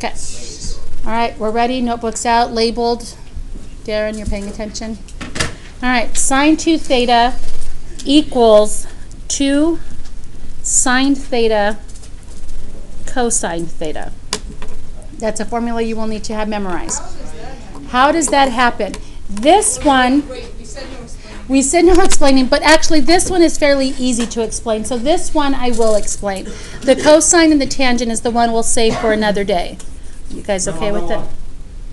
Okay. All right, we're ready. Notebooks out, labeled. Darren, you're paying attention. All right, sine 2 theta equals 2 sine theta cosine theta. That's a formula you will need to have memorized. How does that happen? This one, we said no explaining, but actually this one is fairly easy to explain. So this one I will explain. The cosine and the tangent is the one we'll save for another day. You guys okay with it? I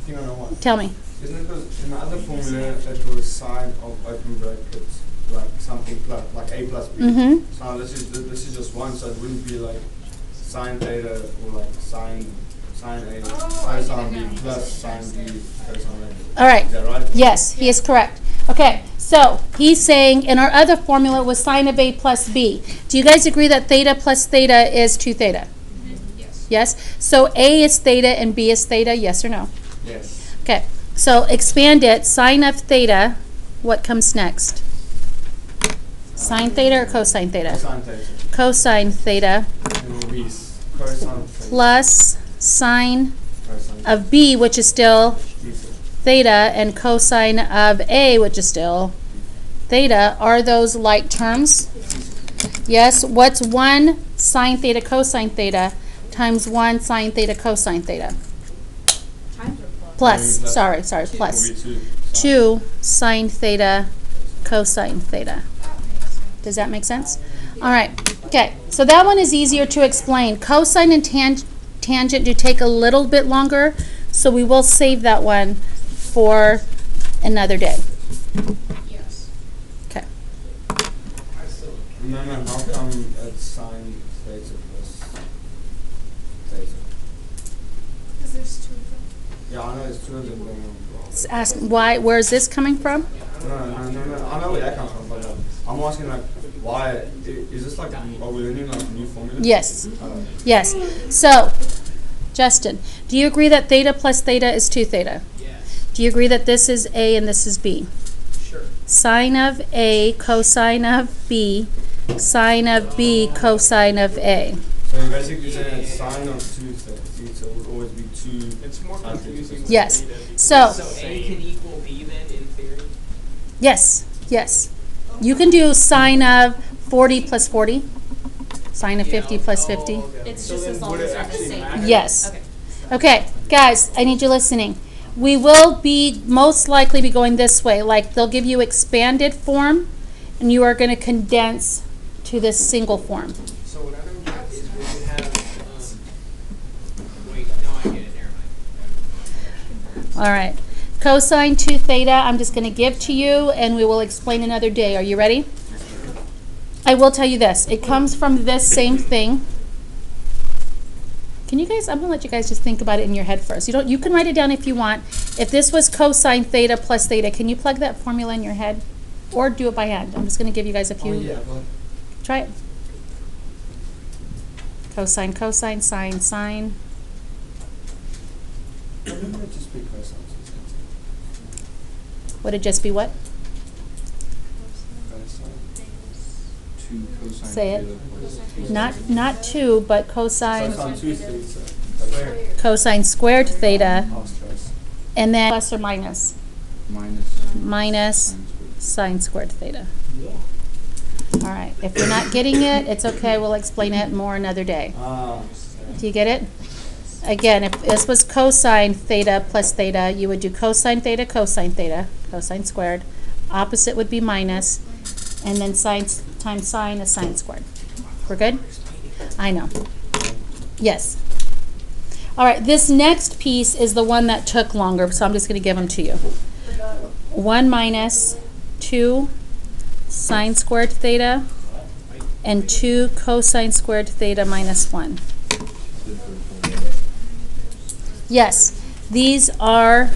think I know what. Tell me. Isn't it because in the other formula it was sine of open brackets, like something plus, like a plus b. Mm-hmm. So this is just one, so it wouldn't be like sine theta or like sine a cosine b plus sine b cosine a. All right. Is that right? Yes, he is correct. Okay, so he's saying in our other formula was sine of a plus b. Do you guys agree that theta plus theta is 2 theta? Yes. Yes? So a is theta and b is theta, yes or no? Yes. Okay, so expand it. Sine of theta, what comes next? Sine theta or cosine theta? Cosine theta. Cosine theta And it will be cosine theta. plus sine Cosine of b, which is still theta. theta, and cosine of a, which is still theta. Are those like terms? Yes. What's 1 sine theta cosine theta times 1 sine theta cosine theta? Plus. Sorry, plus. Will be 2 sine theta cosine theta. Does that make sense? All right. Okay. So that one is easier to explain. Cosine and tangent do take a little bit longer, so we will save that one for another day. Yes. Okay. No, how come it's sine theta plus theta? Because there's 2 of them. Yeah, I know it's 2 of them going on. Ask why. Where is this coming from? No. I know where that comes from, but I'm asking like, why is this like? Are we learning like new formulas? Yes. Yes. So, Justin, do you agree that theta plus theta is 2 theta? Yes. Do you agree that this is A and this is B? Sure. Sine of A cosine of B, sine of B cosine of A. So you're basically saying that sine of 2 theta would always be 2. It's more sine confusing. theta. Yes. Theta because- So- So A can equal B then in theory? Yes. Yes. You can do sine of 40 plus 40, sine of 50 plus 50. Okay. It's So just then as long would as it they're the actually same. matter? Yes. Okay. Okay, guys, I need you listening. We will be most likely be going this way. Like they'll give you expanded form, and you are going to condense to this single form. So what I don't get is we would have, wait, no, I get it, never mind. All right. Cosine 2 theta, I'm just going to give to you, and we will explain another day. Are you ready? I will tell you this. It comes from this same thing. Can you guys, I'm going to let you guys just think about it in your head first. You can write it down if you want. If this was cosine theta plus theta, can you plug that formula in your head? Or do it by hand. I'm just going to give you guys a few. Oh, yeah, well, Try it. Cosine, cosine, sine, sine. wouldn't it just be cosine? Would it just be what? Cosine. 2 cosine Say it. theta. Not 2, but cosine, Cosine 2 theta. cosine squared theta, Oh, stress. and then plus or minus. Minus sine squared. sine squared theta. All right. If you're not getting it, it's okay. We'll explain it more another day. Do you get it? Again, if this was cosine theta plus theta, you would do cosine theta, cosine squared. Opposite would be minus, and then sine times sine is sine squared. We're good? I know. Yes. All right, this next piece is the one that took longer, so I'm just going to give them to you. 1 minus 2 sine squared theta and 2 cosine squared theta minus 1. Yes, these are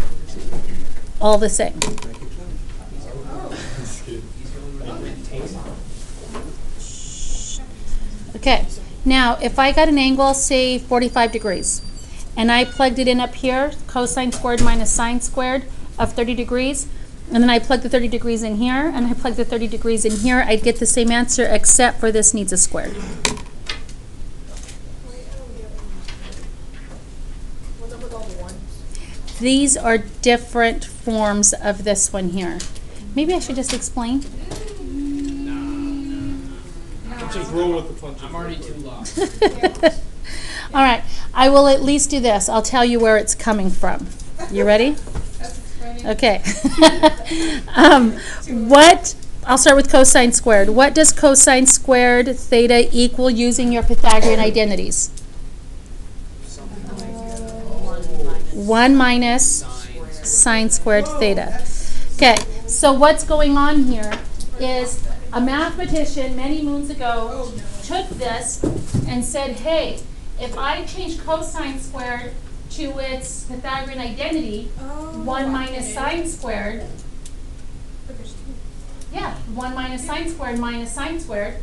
all the same. Okay, now if I got an angle, say 45 degrees, and I plugged it in up here, cosine squared minus sine squared of 30 degrees, and then I plug the 30 degrees in here, and I plug the 30 degrees in here, I'd get the same answer except for this needs a square. What with all the ones? These are different forms of this one here. Maybe I should just explain. Just roll with the punches. I'm already too lost. All right, I will at least do this. I'll tell you where it's coming from. You ready? That's explaining. Okay. I'll start with cosine squared. What does cosine squared theta equal using your Pythagorean identities? 1 minus sine squared theta. Okay, so what's going on here is a mathematician many moons ago took this and said, hey, if I change cosine squared to its Pythagorean identity, 1 minus sine squared, yeah, 1 minus sine squared minus sine squared.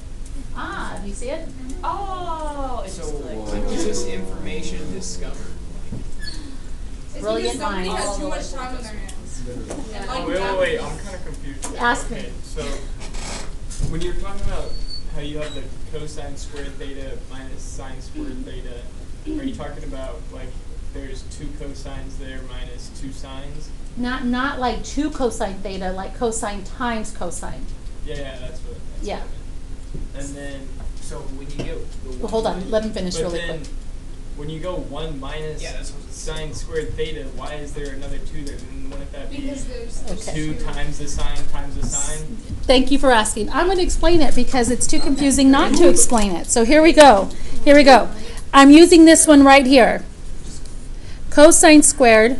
Ah, do you see it? Oh, So when was this information discovered? it's Brilliant because somebody minds. has too much time on their hands. And like Wait, I'm kind of confused. Ask me. Okay, so when you're talking about how you have the cosine squared theta minus sine squared theta, are you talking about like there's 2 cosines there minus 2 sines? Not like 2 cosine theta, like cosine times cosine. Yeah, that's what. Yeah. What I meant. And then, So when you get the Well, hold on, let him finish but really then quick. when you go 1 minus Yeah, that's what it's sine squared theta, why is there another 2 there? And wouldn't that be because there's Okay. 2 times the sine times the sine? Thank you for asking. I'm going to explain it because it's too confusing not to explain it. So here we go. Here we go. I'm using this one right here. Cosine squared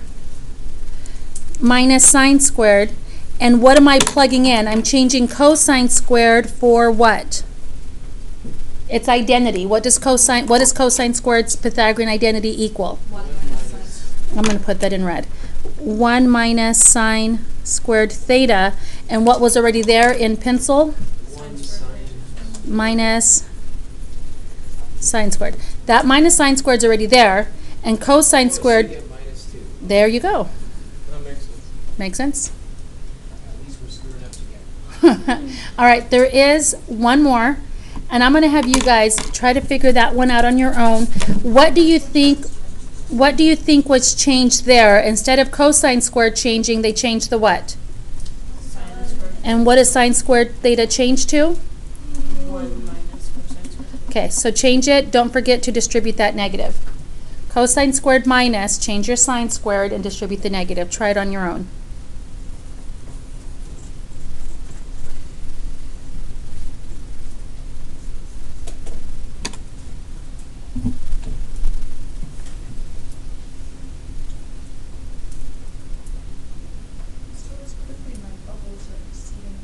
minus sine squared. And what am I plugging in? I'm changing cosine squared for what? Its identity. What is cosine squared's Pythagorean identity equal? I'm going to put that in red. 1 minus sine squared theta. And what was already there in pencil? 1 sine. Minus sine squared. That minus sine squared is already there. And cosine So squared, you get -2. there you go. That makes sense. Make sense? At least we're screwing up together. All right, there is one more. And I'm going to have you guys try to figure that one out on your own. What do you think was changed there? Instead of cosine squared changing, they changed the what? And what is sine squared theta change to? 1 minus cosine squared. Okay, so change it. Don't forget to distribute that negative. Cosine squared minus, change your sine squared and distribute the negative. Try it on your own. So it's quickly my bubbles are exceeding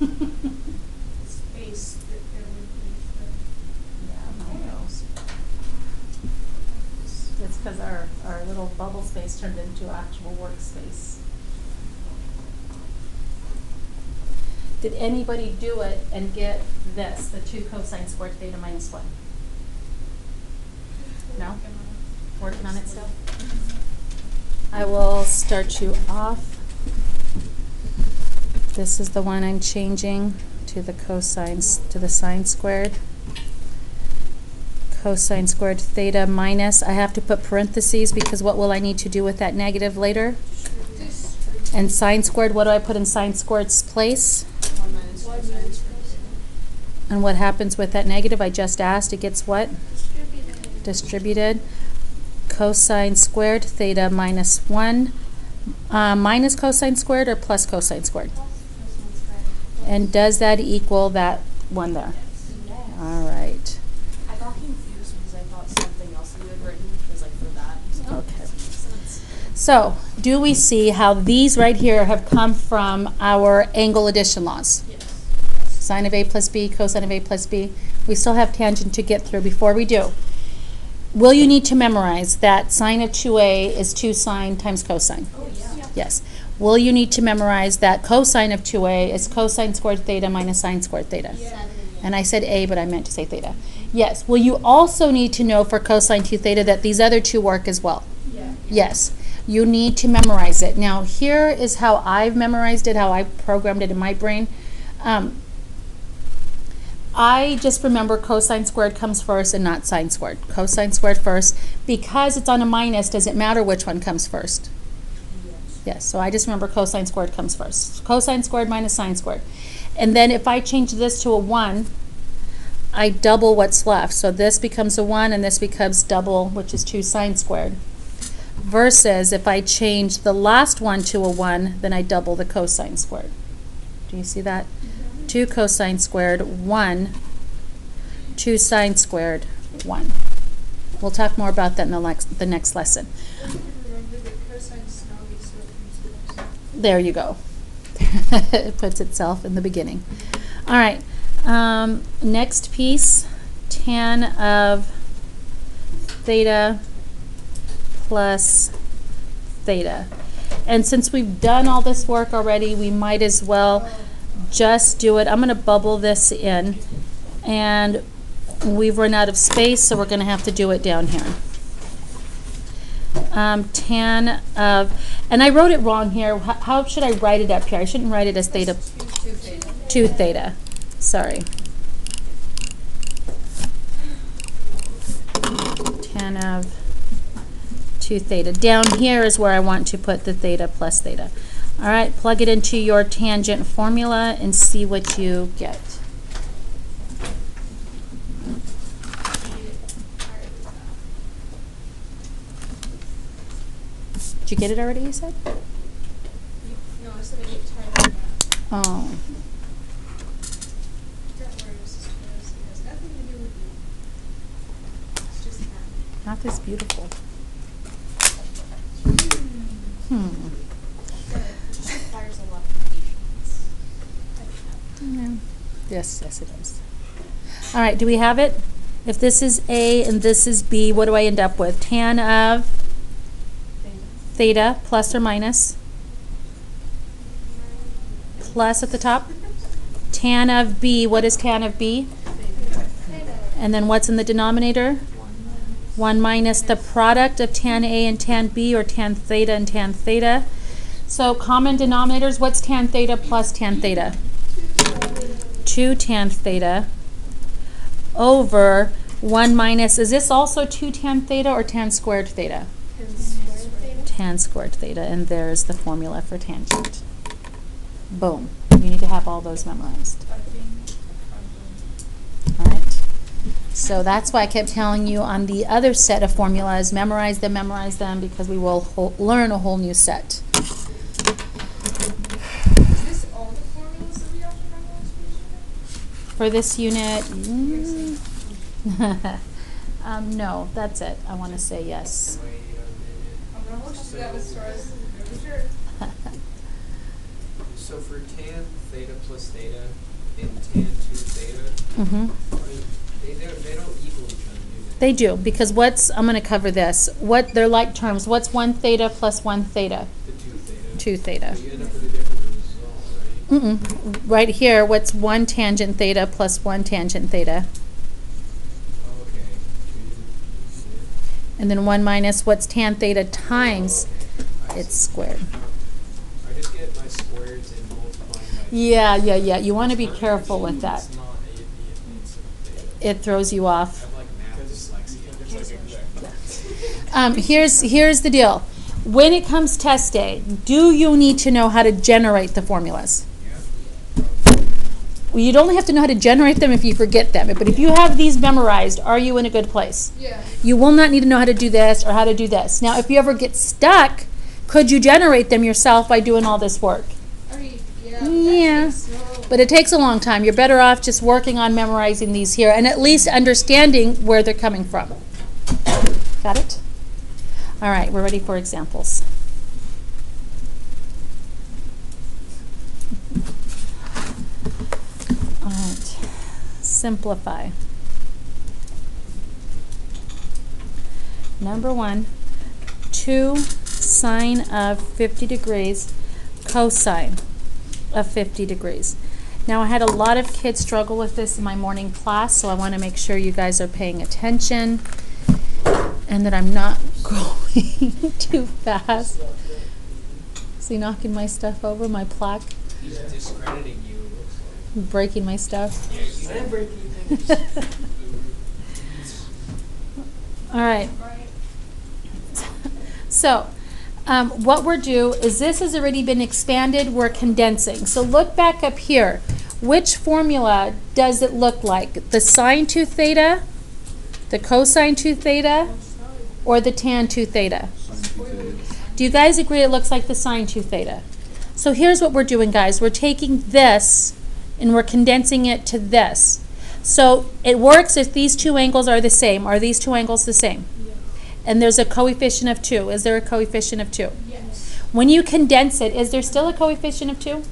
the space that there would be for. It's because our little bubble space turned into actual workspace. Did anybody do it and get this, the 2 cosine squared theta minus 1? No? Working on it still? I will start you off. This is the one I'm changing to the cosines, to the sine squared. Cosine squared theta minus, I have to put parentheses because what will I need to do with that negative later? And sine squared, what do I put in sine squared's place? 1 minus cosine squared. And what happens with that negative? I just asked, it gets what? Distributed. Cosine squared theta minus 1. Minus cosine squared or plus cosine squared? And does that equal that one there? All right. I got confused because I thought something else you had written was like for that. Okay. So, do we see how these right here have come from our angle addition laws? Yes. Sine of A plus B, cosine of A plus B. We still have tangent to get through before we do. Will you need to memorize that sine of 2A is 2 sine times cosine? Oh, yeah. Yes. Will you need to memorize that cosine of 2A is cosine squared theta minus sine squared theta? And I said A, but I meant to say theta. Yes. Will you also need to know for cosine 2 theta that these other two work as well? Yeah. Yes. You need to memorize it. Now, here is how I've memorized it, how I programmed it in my brain. I just remember cosine squared comes first and not sine squared. Cosine squared first. Because it's on a minus, does it matter which one comes first? Yes, so I just remember cosine squared comes first. Cosine squared minus sine squared. And then if I change this to a 1, I double what's left. So this becomes a 1 and this becomes double, which is 2 sine squared. Versus if I change the last one to a 1, then I double the cosine squared. Do you see that? 2 cosine squared, 1, 2 sine squared, 1. We'll talk more about that in the next lesson. Remember that cosine snobby, so it comes first. There you go. It puts itself in the beginning. All right. Next piece, tan of theta plus theta. And since we've done all this work already, we might as well just do it. I'm going to bubble this in. And we've run out of space, so we're going to have to do it down here. Tan of, and I wrote it wrong here. How should I write it up here? I shouldn't write it as theta. 2 theta. Sorry. Tan of 2 theta. Down here is where I want to put the theta plus theta. All right, plug it into your tangent formula and see what you get. Did you get it already, you said? No, I said I get tired of that. Oh. Don't worry, Mrs. Torres. It has nothing to do with you. It's just that. Math is beautiful. It just requires a lot of patience. Yeah. Yes, yes it does. All right, do we have it? If this is A and this is B, what do I end up with? Tan of theta plus or minus? Plus at the top. Tan of B, what is tan of B? And then what's in the denominator? 1 minus the product of tan A and tan B, or tan theta and tan theta. So common denominators, what's tan theta plus tan theta? 2 tan theta over 1 minus, is this also 2 tan theta or tan squared theta? Tan squared theta, and there's the formula for tangent. Boom. You need to have all those memorized. All right. So that's why I kept telling you on the other set of formulas, memorize them, because we will learn a whole new set. Is this all the formulas that we have to memorize For this unit, no, that's it. I want to say yes. I'm going to look to that with Torres. Are you sure? So for tan theta plus theta and tan 2 theta, Mm-hmm. they don't equal each other, do They do, because I'm going to cover this. They're like terms. What's 1 theta plus 1 theta? The 2 theta. 2 theta. So you end up with a different result, right? Right here, what's 1 tangent theta plus 1 tangent theta? Oh, okay. 2 theta. And then 1 minus what's tan theta times its squared. I just get my squares and multiplying by Yeah. You want to be careful with that. It's not A and B, it's theta. It throws you I off. have like math dyslexia. Here's the deal. When it comes test day, do you need to know how to generate the formulas? Well, you'd only have to know how to generate them if you forget them. But if you have these memorized, are you in a good place? Yeah. You will not need to know how to do this or how to do this. Now, if you ever get stuck, could you generate them yourself by doing all this work? I mean, Yeah, but it takes a long time. You're better off just working on memorizing these here and at least understanding where they're coming from. Got it? All right, we're ready for examples. All right, simplify. Number 1, 2 sine of 50 degrees cosine of 50 degrees. Now, I had a lot of kids struggle with this in my morning class, so I want to make sure you guys are paying attention and that I'm not going too fast. Is he knocking my stuff over, my plaque? He's discrediting you, it looks Breaking my stuff. I am breaking things. All right. Right. So, what we're due is this has already been expanded. We're condensing. So look back up here. Which formula does it look like? The sine 2 theta, the cosine 2 theta, or the tan 2 theta? Do you guys agree it looks like the sine 2 theta? So here's what we're doing, guys. We're taking this and we're condensing it to this. So it works if these two angles are the same. Are these two angles the same? And there's a coefficient of 2. Is there a coefficient of 2? Yes. When you condense it, is there still a coefficient of 2?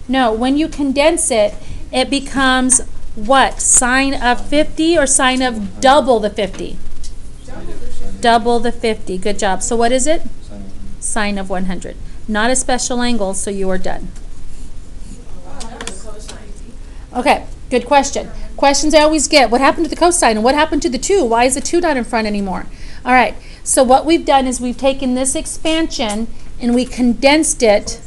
No. When you condense it, it becomes what? Sine of 50 or sine of double the 50? Double the 50. Good job. So what is it? Sine of 100. Not a special angle, so you are done. Okay, good question. Questions I always get. What happened to the cosine and what happened to the 2? Why is the 2 not in front anymore? All right, so what we've done is we've taken this expansion and we condensed it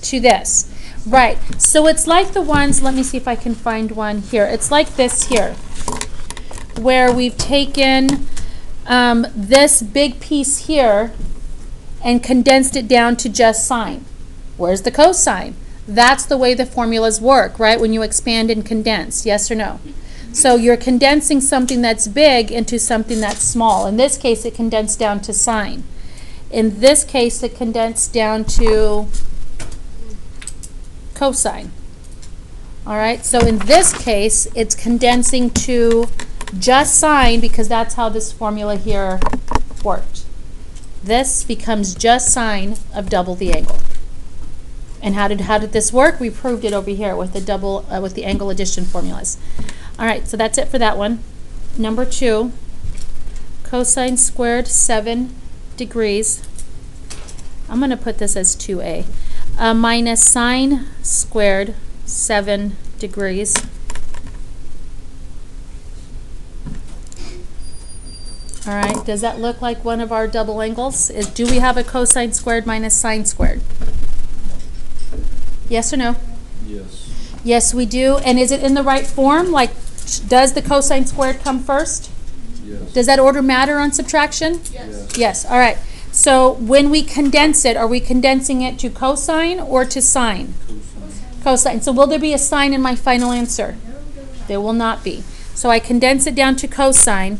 to this. Right, so it's like the ones, let me see if I can find one here. It's like this here, where we've taken this big piece here and condensed it down to just sine. Where's the cosine? That's the way the formulas work, right? When you expand and condense, yes or no? So you're condensing something that's big into something that's small. In this case, it condensed down to sine. In this case, it condensed down to cosine. All right, so in this case, it's condensing to just sine because that's how this formula here worked. This becomes just sine of double the angle. And how did this work? We proved it over here with the with the angle addition formulas. All right, so that's it for that one. Number 2, cosine squared 7 degrees. I'm going to put this as 2a. Minus sine squared 7 degrees. All right, does that look like one of our double angles? Do we have a cosine squared minus sine squared? Yes or no? Yes. Yes, we do. And is it in the right form? Like, does the cosine squared come first? Yes. Does that order matter on subtraction? Yes. Yes. All right. So when we condense it, are we condensing it to cosine or to sine? Cosine. So will there be a sine in my final answer? There will not be. So I condense it down to cosine.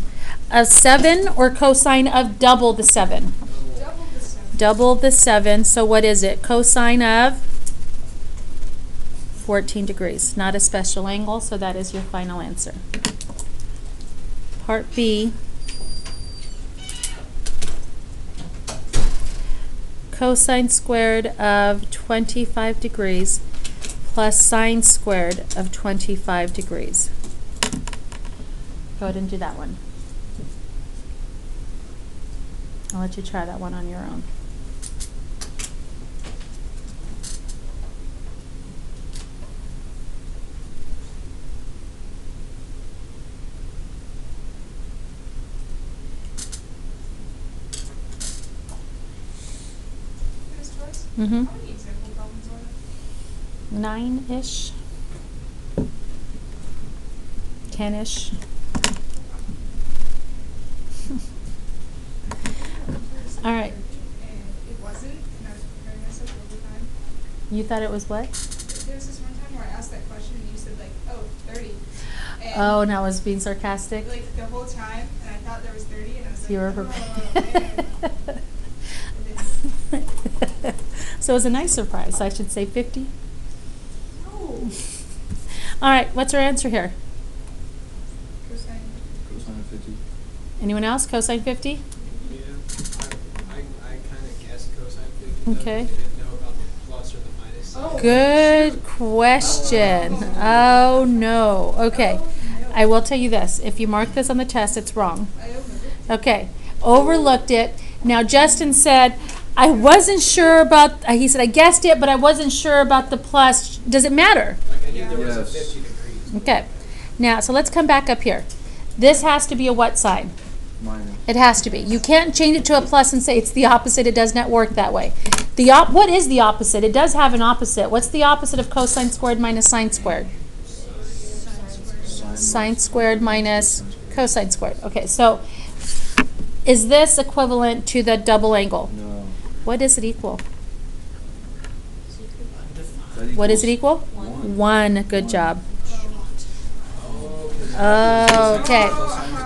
A 7 or cosine of double the 7? Double the 7. Double the 7. So what is it? Cosine of 14 degrees. Not a special angle, so that is your final answer. Part B. Cosine squared of 25 degrees plus sine squared of 25 degrees. Go ahead and do that one. I'll let you try that one on your own. Ms. Torres? Mm-hmm. How many example problems are there? 9-ish. 10-ish. All right. And it wasn't, and I was preparing myself all the time. You thought it was what? There was this one time where I asked that question and you said like, oh, 30. And Oh, and I was being sarcastic. like the whole time, and I thought there was 30, and I was like, You were oh, man. So it was a nice surprise. I should say 50. No. All right, what's our answer here? Cosine. Cosine 50. Anyone else? Cosine 50? Yeah, I kind of guessed cosine 50. Okay. I didn't know about the plus or the minus. Oh. Good question. Oh, no. Okay. I will tell you this. If you mark this on the test, it's wrong. I overlooked it. Okay. Overlooked it. Now, Justin said, I wasn't sure about, he said, I guessed it, but I wasn't sure about the plus. Does it matter? Like I knew there was a Yes. 50 degrees. Okay. Now, so let's come back up here. This has to be a what sign? Minus. It has to be. You can't change it to a plus and say it's the opposite. It does not work that way. What is the opposite? It does have an opposite. What's the opposite of cosine squared minus sine squared? Sine squared minus cosine squared. Okay, so is this equivalent to the double angle? No. What does it equal? That What does it equal? 1. Good job. Okay.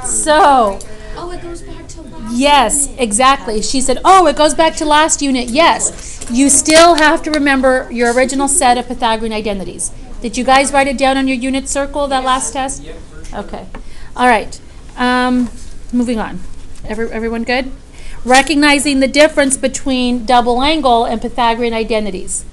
So, Oh, it goes back to last yes, minute. exactly. She said, oh, it goes back to last unit. Yes. You still have to remember your original set of Pythagorean identities. Did you guys write it down on your unit circle, that last test? Yep, for sure. Okay. All right. Moving on. Everyone good? Recognizing the difference between double angle and Pythagorean identities.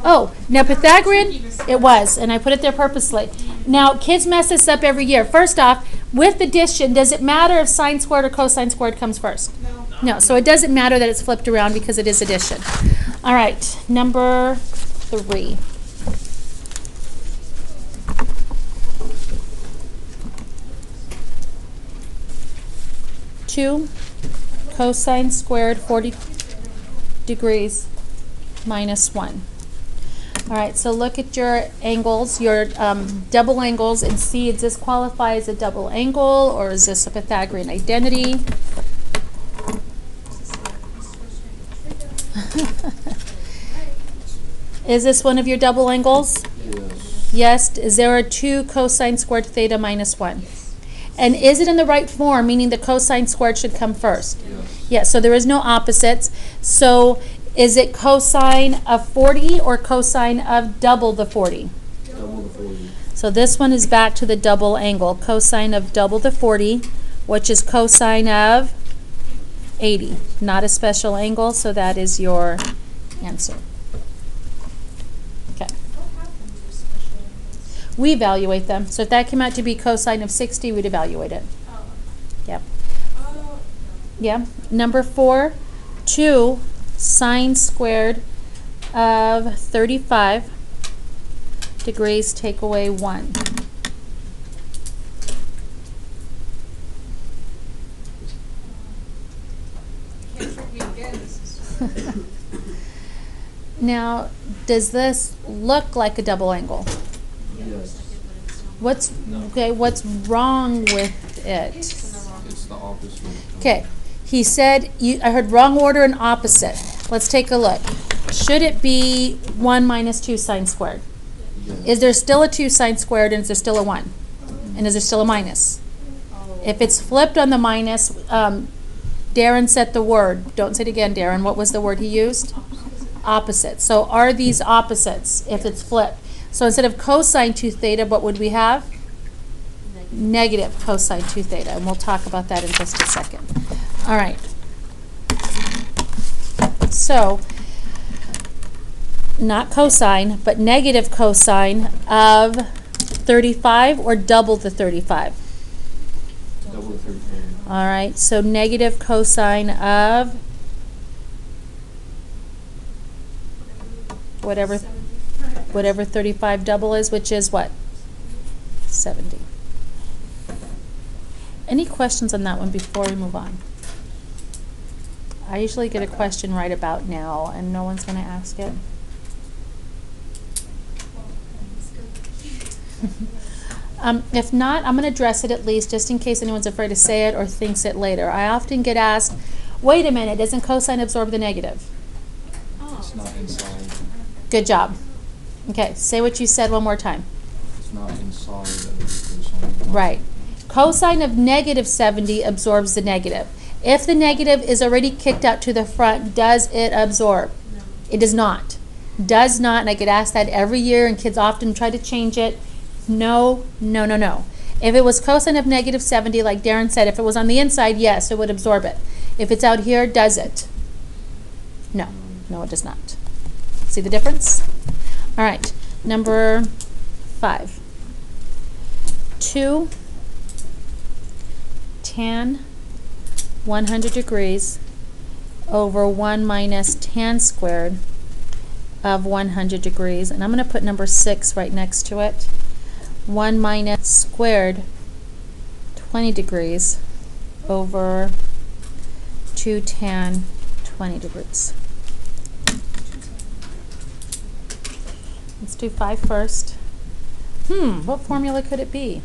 Oh, now Pythagorean, it was, and I put it there purposely. Now, kids mess this up every year. First off, with addition, does it matter if sine squared or cosine squared comes first? No, so it doesn't matter that it's flipped around because it is addition. All right, number 3. Two cosine squared 40 degrees minus 1. All right, so look at your angles, your double angles, and see, does this qualify as a double angle, or is this a Pythagorean identity? Is this one of your double angles? Yes. Yes. Is there a 2 cosine squared theta minus 1? And is it in the right form, meaning the cosine squared should come first? Yes. Yeah, so there is no opposites. So is it cosine of 40 or cosine of double the 40? Double the 40. So this one is back to the double angle. Cosine of double the 40, which is cosine of 80. Not a special angle, so that is your answer. Okay. What happens with special angles? We evaluate them. So if that came out to be cosine of 60, we'd evaluate it. Oh. Yep. Oh. Yeah. Number 4, 2 sine squared of 35 degrees take away 1. Can't trick me again, this is Now, does this look like a double angle? Yes. What's wrong with it? It's the opposite. Okay. He said I heard wrong order and opposite. Let's take a look. Should it be 1 minus 2 sine squared? Yes. Is there still a 2 sine squared, and is there still a 1? And is there still a minus? If it's flipped on the minus, Darren said the word. Don't say it again, Darren. What was the word he used? Opposite. So are these opposites if it's flipped? So instead of cosine 2 theta, what would we have? Negative cosine 2 theta. And we'll talk about that in just a second. All right. So, not cosine, but negative cosine of 35 or double the 35? Double the 35. All right, so negative cosine of whatever 35 double is, which is what? 70. Any questions on that one before we move on? I usually get a question right about now, and no one's going to ask it. If not, I'm going to address it at least, just in case anyone's afraid to say it or thinks it later. I often get asked, wait a minute, doesn't cosine absorb the negative? It's not inside. Good job. Okay, say what you said one more time. It's not inside of the cosine. Right. Cosine of negative 70 absorbs the negative. If the negative is already kicked out to the front, does it absorb? No. It does not. Does not, and I get asked that every year, and kids often try to change it. No, no, no, no. If it was cosine of negative 70, like Darren said, if it was on the inside, yes, it would absorb it. If it's out here, does it? No. No, it does not. See the difference? All right, number 5. 2 tan 100 degrees over 1 minus tan squared of 100 degrees. And I'm going to put number 6 right next to it. 1 minus squared 20 degrees over 2 tan 20 degrees. Let's do 5 first. What formula could it be?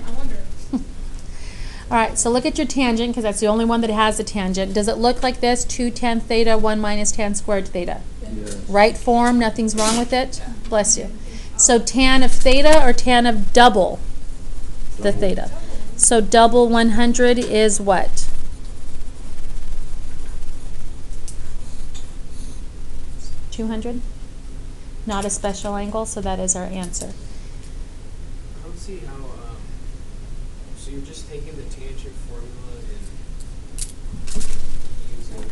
I wonder. All right, so look at your tangent, because that's the only one that has a tangent. Does it look like this? 2 tan theta, 1 minus tan squared theta. Yes. Right form, nothing's wrong with it? Bless you. So tan of theta or tan of double the theta? So double 100 is what? $200? Not a special angle, so that is our answer. I don't see how, so you're just taking the tangent formula and using.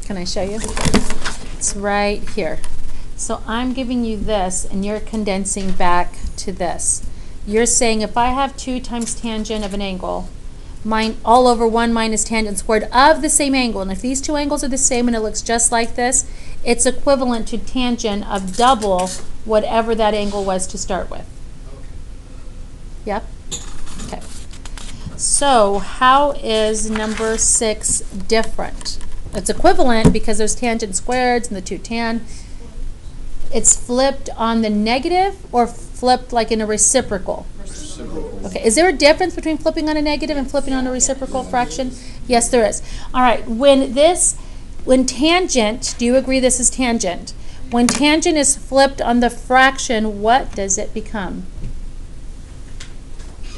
Can I show you? It's right here. So I'm giving you this, and you're condensing back to this. You're saying if I have 2 times tangent of an angle, all over 1 minus tangent squared of the same angle, and if these two angles are the same and it looks just like this, it's equivalent to tangent of double whatever that angle was to start with. Okay. Yep? Okay. So how is number 6 different? It's equivalent because there's tangent squareds and the 2 tan. It's flipped on the negative or flipped like in a reciprocal? Reciprocal. Okay, is there a difference between flipping on a negative and flipping on a reciprocal fraction? Yes, there is. All right, when tangent, do you agree this is tangent? When tangent is flipped on the fraction, what does it become?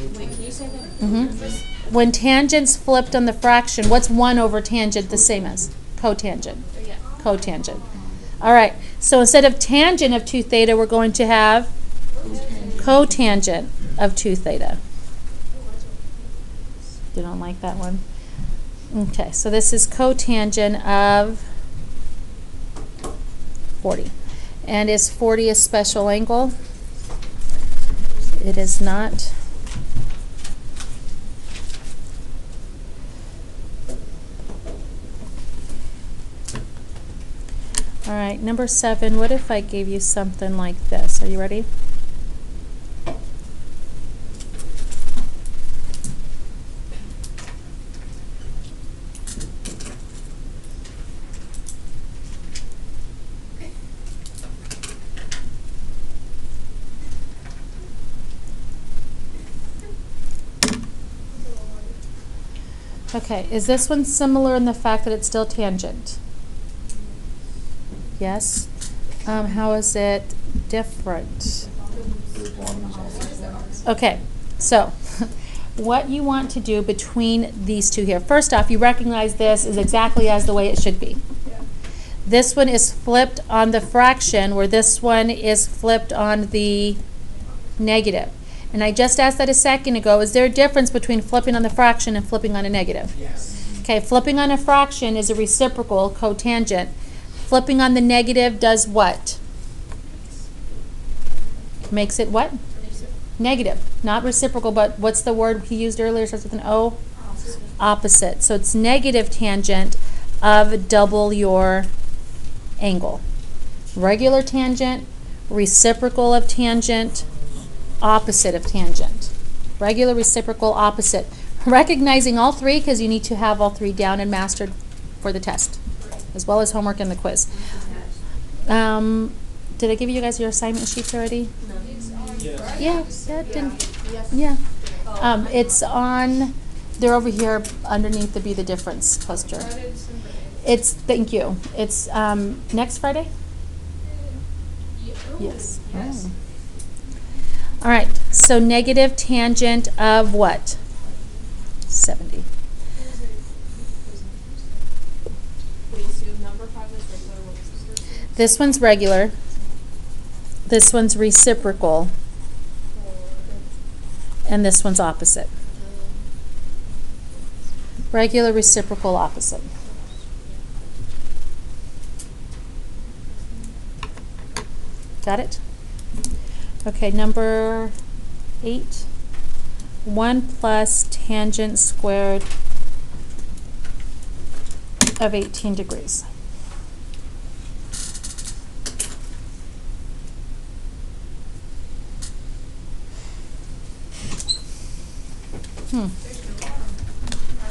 Wait, can you say that? When tangent's flipped on the fraction, what's 1 over tangent the same as? Cotangent. Yeah. Cotangent. All right, so instead of tangent of 2 theta, we're going to have cotangent of 2 theta. You don't like that one? Okay, so this is cotangent of 40. And is 40 a special angle? It is not. All right, number 7, what if I gave you something like this? Are you ready? Okay, is this one similar in the fact that it's still tangent? Yes. How is it different? Okay, so what you want to do between these two here. First off, you recognize this is exactly as the way it should be. This one is flipped on the fraction, where this one is flipped on the negative. And I just asked that a second ago. Is there a difference between flipping on the fraction and flipping on a negative? Yes. Okay, flipping on a fraction is a reciprocal, cotangent. Flipping on the negative does what? Makes it what? Negative. Not reciprocal, but what's the word he used earlier? Starts with an O? Opposite. So it's negative tangent of double your angle. Regular tangent, reciprocal of tangent, opposite of tangent. Regular, reciprocal, opposite. Recognizing all 3 because you need to have all 3 down and mastered for the test, as well as homework and the quiz. Did I give you guys your assignment sheets already? No. Yeah, that didn't. Yeah. It's on. They're over here underneath the Be the Difference poster. It's. Thank you. It's next Friday. Yes. Oh. All right. So negative tangent of what? 70. Wait, so number 5 is regular, what was the first one? This one's regular. This one's reciprocal. And this one's opposite. Regular, reciprocal, opposite. Got it? Okay, number 8. 1 plus tangent squared of 18 degrees.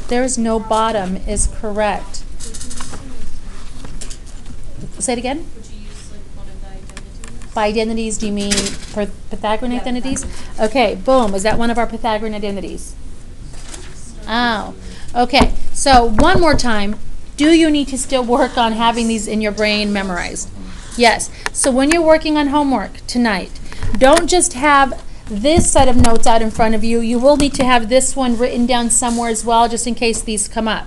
There is no bottom is correct. Say it again. Would you use like one of the identities? By identities, do you mean Pythagorean Yeah, identities? Pythagorean. Okay, boom. Is that one of our Pythagorean identities? Oh, okay. So one more time. Do you need to still work on having these in your brain memorized? Yes. So when you're working on homework tonight, don't just have this set of notes out in front of you. You will need to have this one written down somewhere as well, just in case these come up.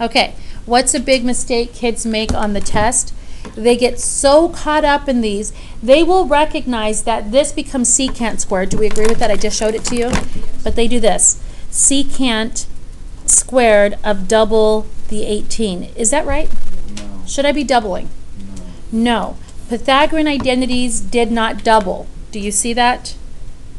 Okay. What's a big mistake kids make on the test? They get so caught up in these, they will recognize that this becomes secant squared. Do we agree with that? I just showed it to you. But they do this. Secant squared of double the 18. Is that right? No. Should I be doubling? No. Pythagorean identities did not double. Do you see that?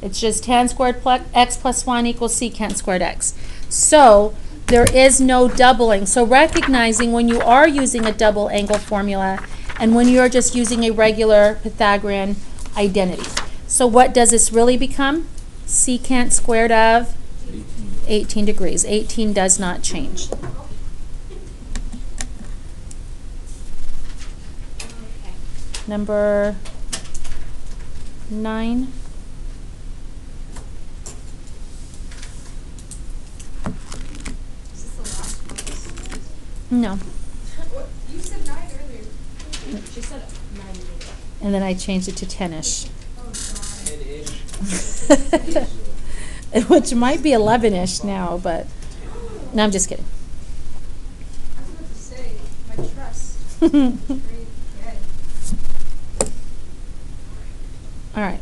It's just tan squared plus x plus 1 equals secant squared x. So there is no doubling. So recognizing when you are using a double angle formula and when you're just using a regular Pythagorean identity. So what does this really become? Secant squared of 18 degrees. 18 does not change. Number 9. Is this the last one? No. What? You said 9 earlier. She said 9 minutes. And then I changed it to 10-ish. Oh, God. 10-ish. Which might be 11-ish now, but no, I'm just kidding. I was about to say, my trust. Great. Okay. All right.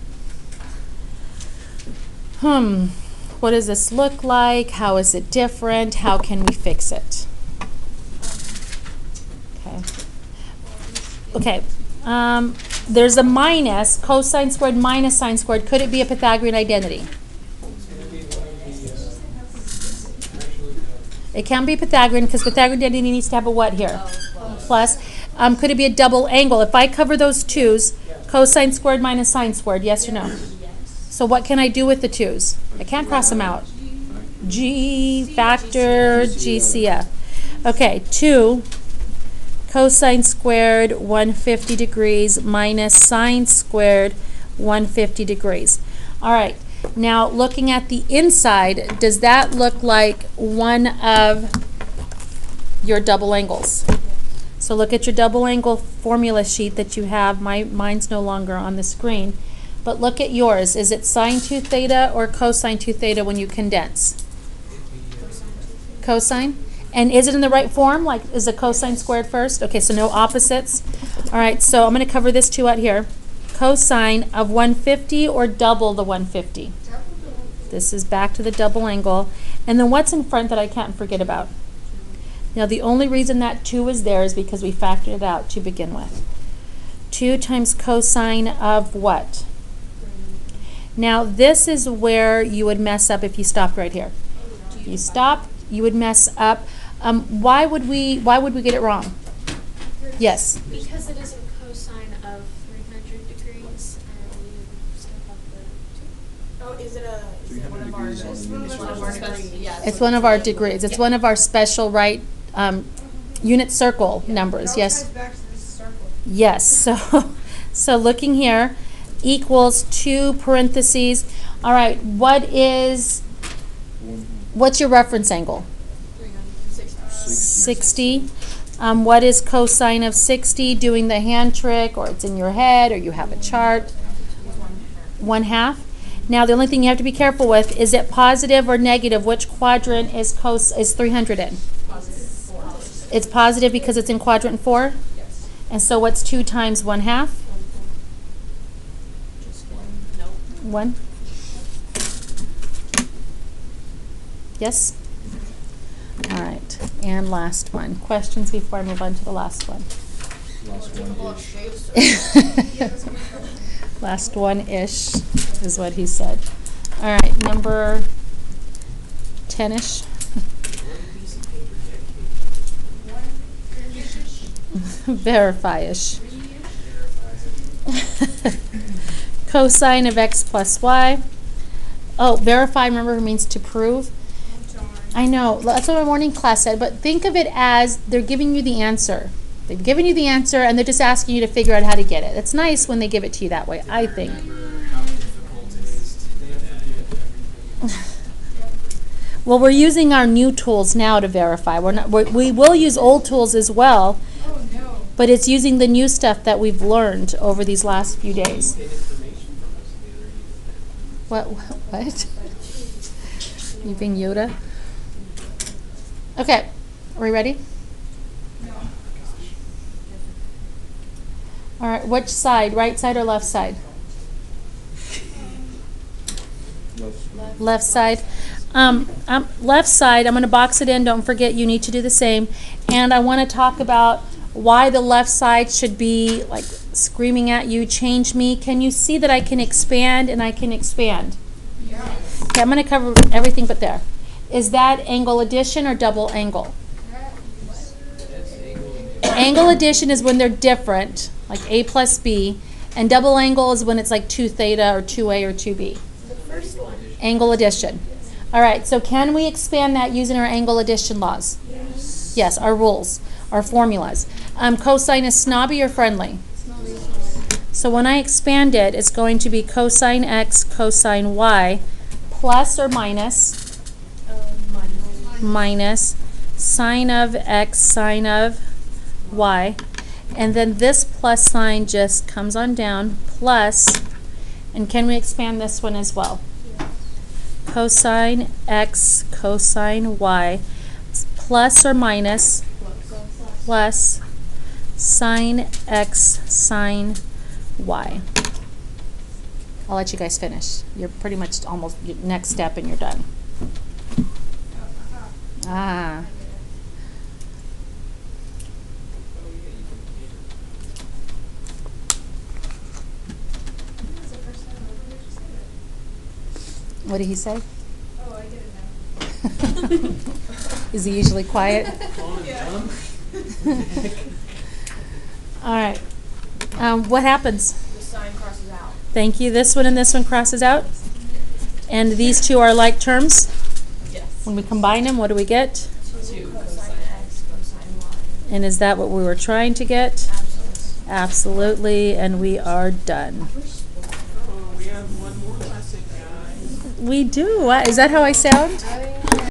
What does this look like? How is it different? How can we fix it? Okay. Okay. There's a minus, cosine squared minus sine squared. Could it be a Pythagorean identity? It can be Pythagorean because Pythagorean identity needs to have a what here? Plus. Could it be a double angle? If I cover those 2's, cosine squared minus sine squared, yes or no? Yes. So what can I do with the 2's? I can't cross them out. G factor GCF. Okay, 2 cosine squared 150 degrees minus sine squared 150 degrees. All right. Now, looking at the inside, does that look like one of your double angles? So look at your double angle formula sheet that you have. Mine's no longer on the screen. But look at yours. Is it sine 2 theta or cosine 2 theta when you condense? Cosine? And is it in the right form? Like, is the cosine squared first? Okay, so no opposites. All right, so I'm going to cover this 2 out here. Cosine of 150 or double the 150? This is back to the double angle. And then what's in front that I can't forget about? Now, the only reason that 2 is there is because we factored it out to begin with. 2 times cosine of what? Now, this is where you would mess up if you stopped right here. You stop, you would mess up. Why would we get it wrong? Yes. Because it is a cosine of 300 degrees, and we still have the 2. Oh, is it one of our? degrees on It's the one unit of our circle. degrees. Yeah. It's one of our degrees. It's one of our special, right, unit circle It numbers. all Yes. ties back to this circle. Yes. So looking here, equals 2 parentheses. All right. What's your reference angle? 60. What is cosine of 60? Doing the hand trick, or it's in your head, or you have a chart. 1/2. Now the only thing you have to be careful with is it positive or negative? Which quadrant is 300 in? Positive. It's positive because it's in quadrant 4. Yes. And so what's 2 times 1/2? Just 1. Nope. 1. Yes? All right. And last one. Questions before I move on to the last one? Last one-ish. Last one-ish is what he said. All right. Number 10-ish. Verify-ish. Cosine of x plus y. Oh, verify, remember, means to prove. I know, that's what my morning class said, but think of it as they're giving you the answer. They've given you the answer and they're just asking you to figure out how to get it. It's nice when they give it to you that way, I think. Remember how difficult it is to do that. Well, we're using our new tools now to verify. We will use old tools as well, Oh, no. but it's using the new stuff that we've learned over these last few days. Get information from us in the other What? You being Yoda? Okay, are we ready? No. All right, which side, right side or left side? Left side. Left side, I'm going to box it in. Don't forget, you need to do the same. And I want to talk about why the left side should be like screaming at you, change me. Can you see that I can expand and I can expand? Yeah. Okay, I'm going to cover everything but there. Is that angle addition or double angle? Angle addition is when they're different, like A plus B, and double angle is when it's like 2 theta or 2A or 2B. The first one. Angle addition. All right, so can we expand that using our angle addition laws? Yes. Yes, our rules, our formulas. Cosine is snobby or friendly? So when I expand it, it's going to be cosine x, cosine y, plus or minus, minus sine of x, sine of y. And then this plus sign just comes on down, plus, and can we expand this one as well? Cosine x, cosine y, plus or minus, plus sine x, sine y. I'll let you guys finish. You're pretty much almost your next step and you're done. Ah. This is the first time I've ever heard you say that. What did he say? Oh, I get it now. Is he usually quiet? Yeah. All right. What happens? The sign crosses out. Thank you. This one and this one crosses out. And these two are like terms. Yes. When we combine them, what do we get? 2 cosine x, cosine y. And is that what we were trying to get? Absolutely. Absolutely. And we are done. Oh, we have one more lesson, guys. We do. Is that how I sound?